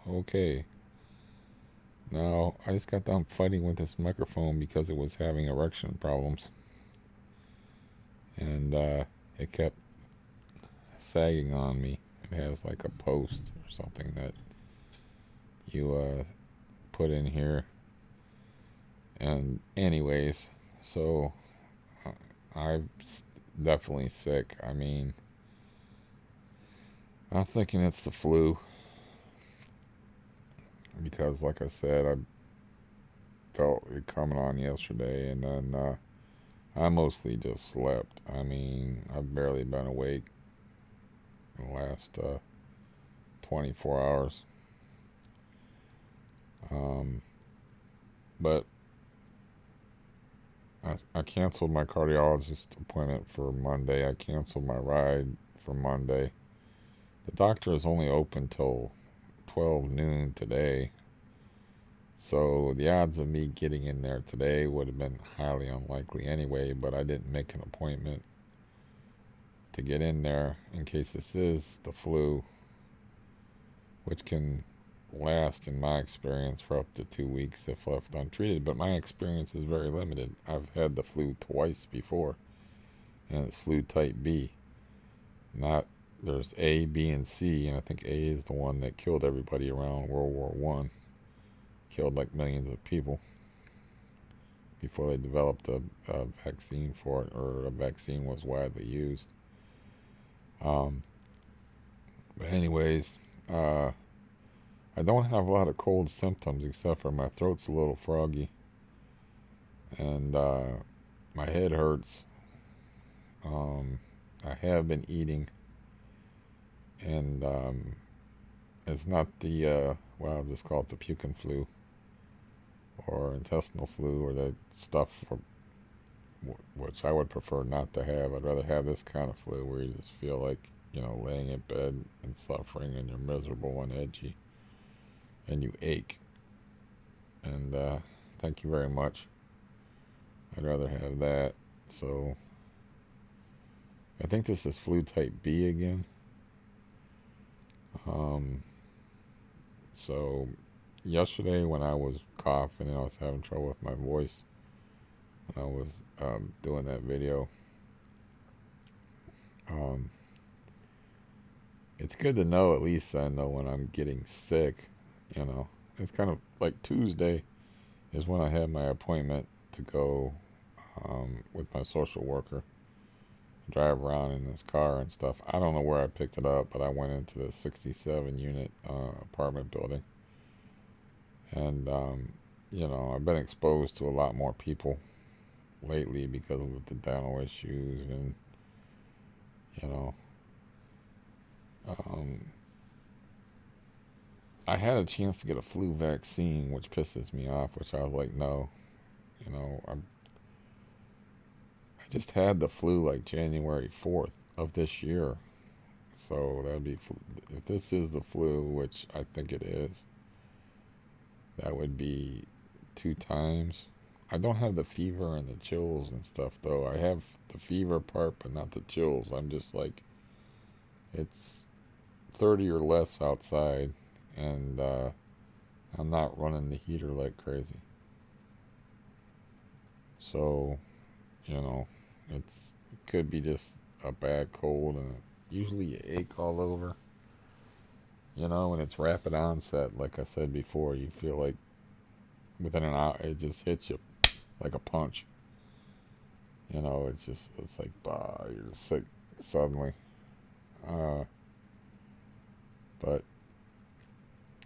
Okay. Now, I just got done fighting with this microphone because it was having erection problems. And it kept sagging on me. It has like a post or something that you put in here. And, anyways, so I'm definitely sick. I mean, I'm thinking it's the flu because, like I said, I felt it coming on yesterday, and then I mostly just slept. I mean, I've barely been awake in the last 24 hours. Um, but I canceled my cardiologist appointment for Monday. I canceled my ride for Monday. The doctor is only open till 12 noon today. So the odds of me getting in there today would have been highly unlikely anyway, but I didn't make an appointment to get in there in case this is the flu, which can last, in my experience, for up to 2 weeks if left untreated. But my experience is very limited. I've had the flu twice before, and it's flu type B. Not There's A, B, and C, and I think A is the one that killed everybody around World War One. Killed like millions of people before they developed a vaccine for it, or a vaccine was widely used. Um, but anyways, I don't have a lot of cold symptoms except for my throat's a little froggy and my head hurts. Um, I have been eating, and it's not the well, I'll just call it the puking flu or intestinal flu or that stuff for, which I would prefer not to have. I'd rather have this kind of flu where you just feel like, laying in bed and suffering and you're miserable and edgy and you ache. And thank you very much. I'd rather have that. So I think this is flu type B again. Um, so yesterday when I was coughing and I was having trouble with my voice when I was doing that video, um, it's good to know, at least I know when I'm getting sick. You know, it's kind of like Tuesday is when I had my appointment to go with my social worker, drive around in his car and stuff. I don't know where I picked it up, but I went into the 67 unit apartment building. And, I've been exposed to a lot more people lately because of the dental issues. And, you know, um, I had a chance to get a flu vaccine, which pisses me off, which I was like, no, I just had the flu like January 4th of this year. So that'd be, if this is the flu, which I think it is, that would be 2 times. I don't have the fever and the chills and stuff, though. I have the fever part, but not the chills. I'm just like, it's 30 or less outside, and I'm not running the heater like crazy. So, you know, it could be just a bad cold, and usually you ache all over. When it's rapid onset, like I said before, you feel like within an hour, it just hits you like a punch. It's like, bah, you're sick suddenly. Uh, but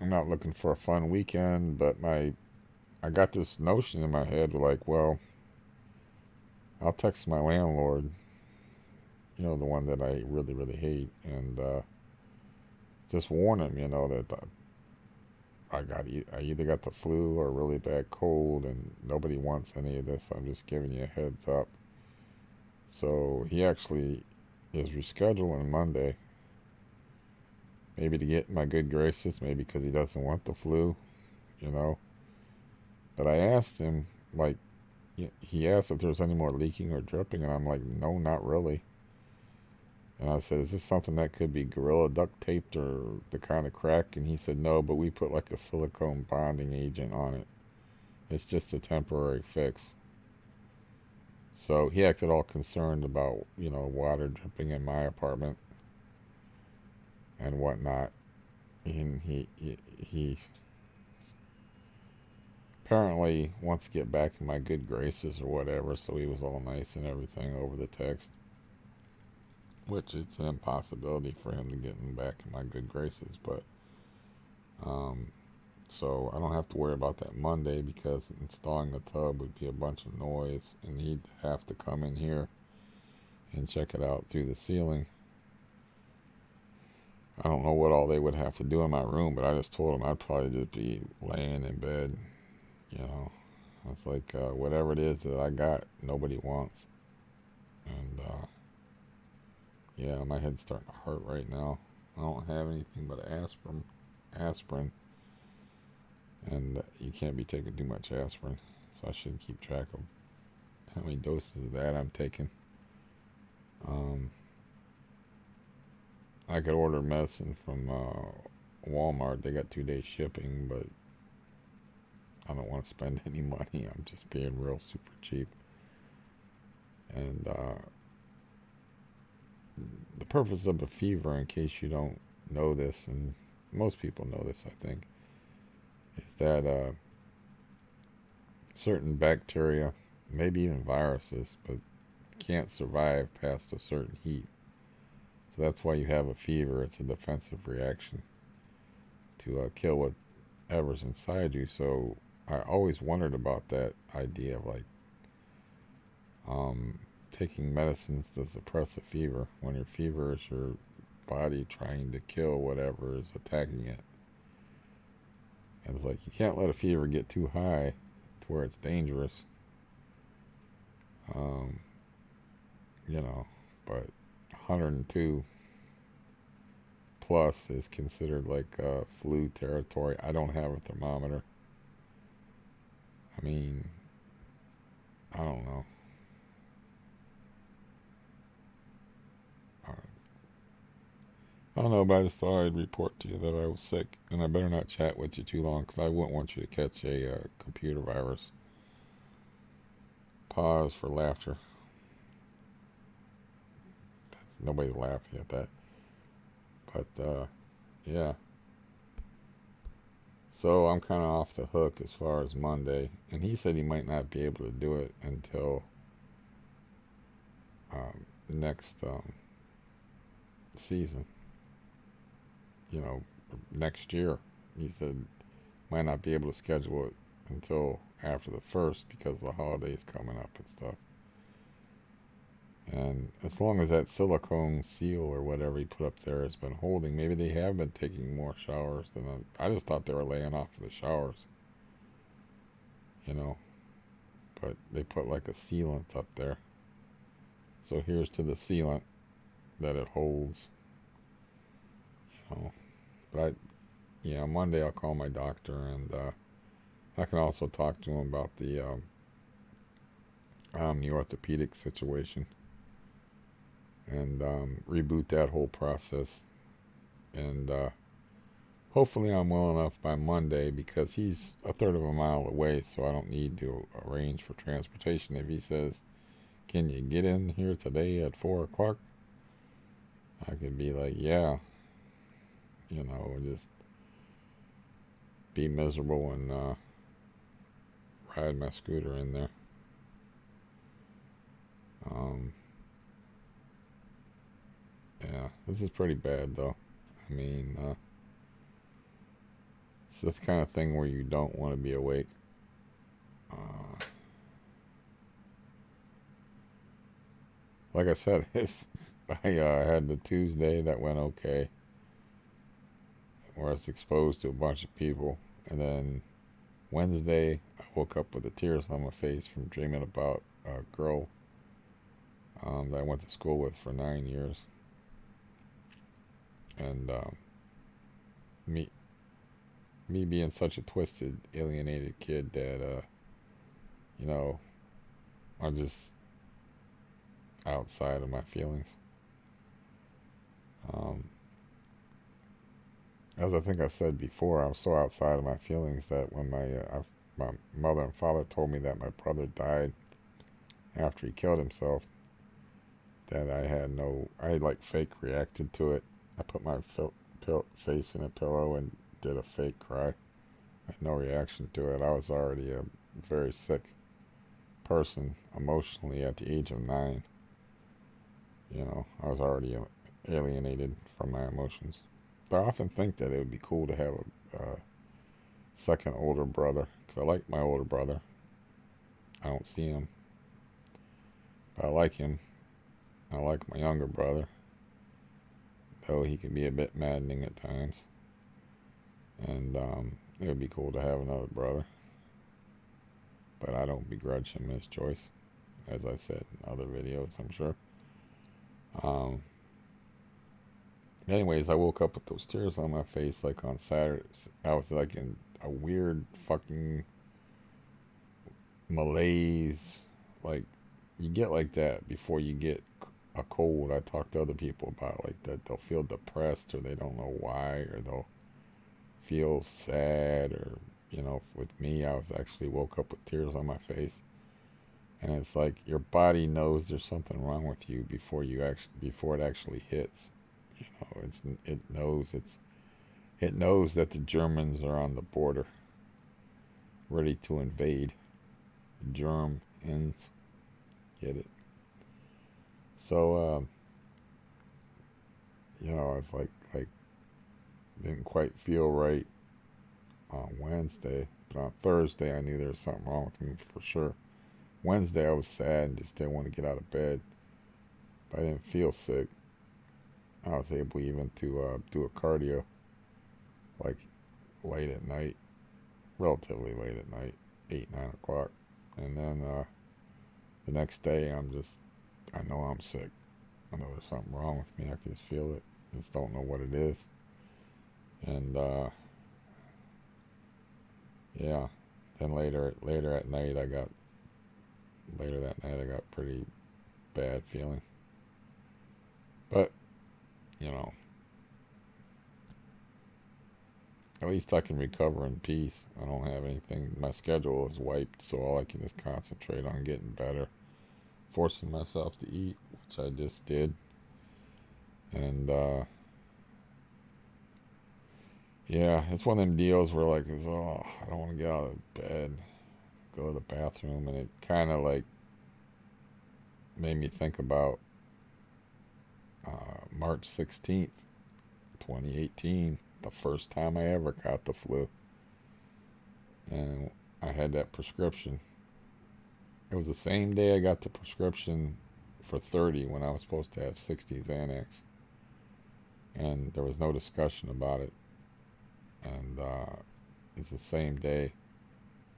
I'm not looking for a fun weekend, but I got this notion in my head like, well, I'll text my landlord, the one that I really, really hate, and just warn him, that I either got the flu or a really bad cold, and nobody wants any of this. I'm just giving you a heads up. So he actually is rescheduling Monday, maybe to get in my good graces, maybe because he doesn't want the flu, you know. But I asked him, like, he asked if there's any more leaking or dripping, and I'm like, no, not really. And I said, is this something that could be Gorilla duct taped or the kind of crack? And he said, no, but we put like a silicone bonding agent on it. It's just a temporary fix. So he acted all concerned about, water dripping in my apartment and whatnot. And he apparently wants to get back in my good graces or whatever, so he was all nice and everything over the text. Which it's an impossibility for him to get back in my good graces, but so I don't have to worry about that Monday because installing the tub would be a bunch of noise and he'd have to come in here and check it out through the ceiling. I don't know what all they would have to do in my room, but I just told him I'd probably just be laying in bed, you know. It's like whatever it is that I got, nobody wants. And yeah, my head's starting to hurt right now. I don't have anything but aspirin, and you can't be taking too much aspirin, so I should keep track of how many doses of that I'm taking. I could order medicine from Walmart. They got 2 day shipping, but I don't want to spend any money. I'm just being real super cheap. And the purpose of a fever, in case you don't know this, and most people know this, I think, is that certain bacteria, maybe even viruses, but can't survive past a certain heat. So that's why you have a fever. It's a defensive reaction to kill whatever's inside you. So I always wondered about that idea of like taking medicines to suppress a fever when your fever is your body trying to kill whatever is attacking it. And it's like you can't let a fever get too high to where it's dangerous. Um, but 102 plus is considered like flu territory. I don't have a thermometer. I mean, I don't know. I don't know, but I just thought I'd report to you that I was sick, and I better not chat with you too long because I wouldn't want you to catch a computer virus. Pause for laughter. Nobody's laughing at that. But, yeah. So I'm kind of off the hook as far as Monday. And he said he might not be able to do it until next season. Next year. He said might not be able to schedule it until after the 1st because of the holidays coming up and stuff. And as long as that silicone seal or whatever he put up there has been holding, maybe they have been taking more showers than I just thought they were laying off of the showers. But they put like a sealant up there. So here's to the sealant that it holds. But Monday I'll call my doctor and I can also talk to him about the orthopedic situation and reboot that whole process. And hopefully I'm well enough by Monday because he's a third of a mile away, so I don't need to arrange for transportation. If he says, can you get in here today at 4 o'clock? I could be like, yeah, just be miserable and ride my scooter in there. Yeah, this is pretty bad though. I mean, it's the kind of thing where you don't want to be awake. Like I said, if I had the Tuesday that went okay, where I was exposed to a bunch of people, and then Wednesday I woke up with the tears on my face from dreaming about a girl that I went to school with for 9 years, and me being such a twisted, alienated kid that I'm just outside of my feelings. Um, as I think I said before, I was so outside of my feelings that when my mother and father told me that my brother died after he killed himself, that I like fake reacted to it. I put my face in a pillow and did a fake cry. I had no reaction to it. I was already a very sick person emotionally at the age of 9. I was already alienated from my emotions. I often think that it would be cool to have a second older brother, because I like my older brother. I don't see him, but I like him. I like my younger brother, though he can be a bit maddening at times. And it would be cool to have another brother, but I don't begrudge him his choice, as I said in other videos, I'm sure. Anyways, I woke up with those tears on my face like on Saturday. I was like in a weird fucking malaise. Like, you get like that before you get a cold. I talk to other people about like that. They'll feel depressed or they don't know why, or they'll feel sad, or with me, I was actually woke up with tears on my face. And it's like your body knows there's something wrong with you before it actually hits. It knows that the Germans are on the border, ready to invade. Germ ends, get it? So I was like didn't quite feel right on Wednesday, but on Thursday I knew there was something wrong with me for sure. Wednesday I was sad and just didn't want to get out of bed, but I didn't feel sick. I was able even to do a cardio like late at night, relatively late at night, 8, 9 o'clock. And then the next day I know I'm sick. I know there's something wrong with me. I can just feel it. Just don't know what it is. And yeah, then later that night I got pretty bad feeling. But at least I can recover in peace. I don't have anything. My schedule is wiped, so all I can is concentrate on getting better, forcing myself to eat, which I just did. And yeah, it's one of them deals where I don't want to get out of bed, go to the bathroom, and it kind of like made me think about March 16th, 2018, the first time I ever got the flu. And I had that prescription. It was the same day I got the prescription for 30 when I was supposed to have 60 Xanax. And there was no discussion about it. And it's the same day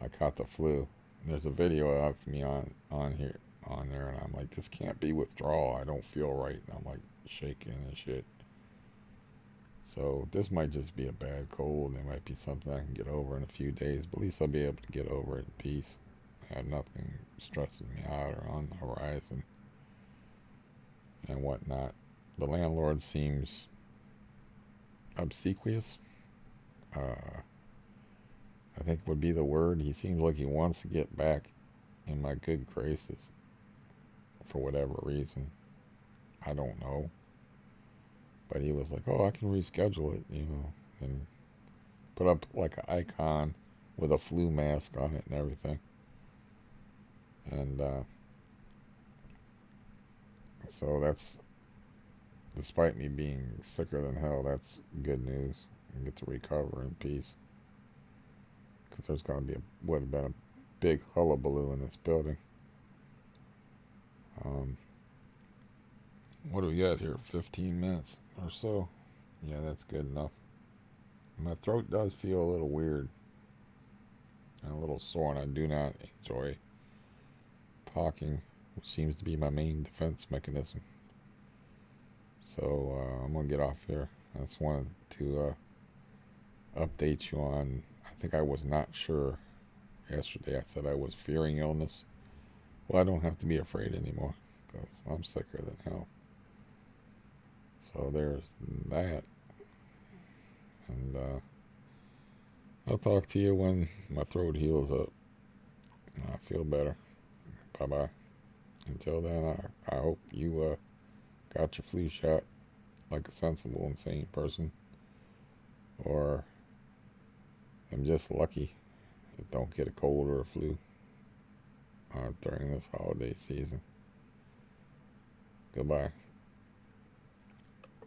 I caught the flu. And there's a video of me on there, and I'm like, this can't be withdrawal. I don't feel right. And I'm like shaking and shit. So this might just be a bad cold. It might be something I can get over in a few days, but at least I'll be able to get over it in peace. I have nothing stressing me out or on the horizon and whatnot. The landlord seems obsequious. I think would be the word. He seems like he wants to get back in my good graces for whatever reason. I don't know. But he was like, oh, I can reschedule it, and put up like an icon with a flu mask on it and everything. And so that's, despite me being sicker than hell, that's good news. I get to recover in peace. Because there's going to be would have been a big hullabaloo in this building. What do we got here? 15 minutes or so. Yeah, that's good enough. My throat does feel a little weird and a little sore, and I do not enjoy talking, which seems to be my main defense mechanism. So I'm going to get off here. I just wanted to update you on, I think I was not sure yesterday. I said I was fearing illness. Well, I don't have to be afraid anymore because I'm sicker than hell. So there's that. And I'll talk to you when my throat heals up and I feel better. Bye bye. Until then, I hope you got your flu shot like a sensible and sane person. Or I'm just lucky that don't get a cold or a flu during this holiday season. Goodbye.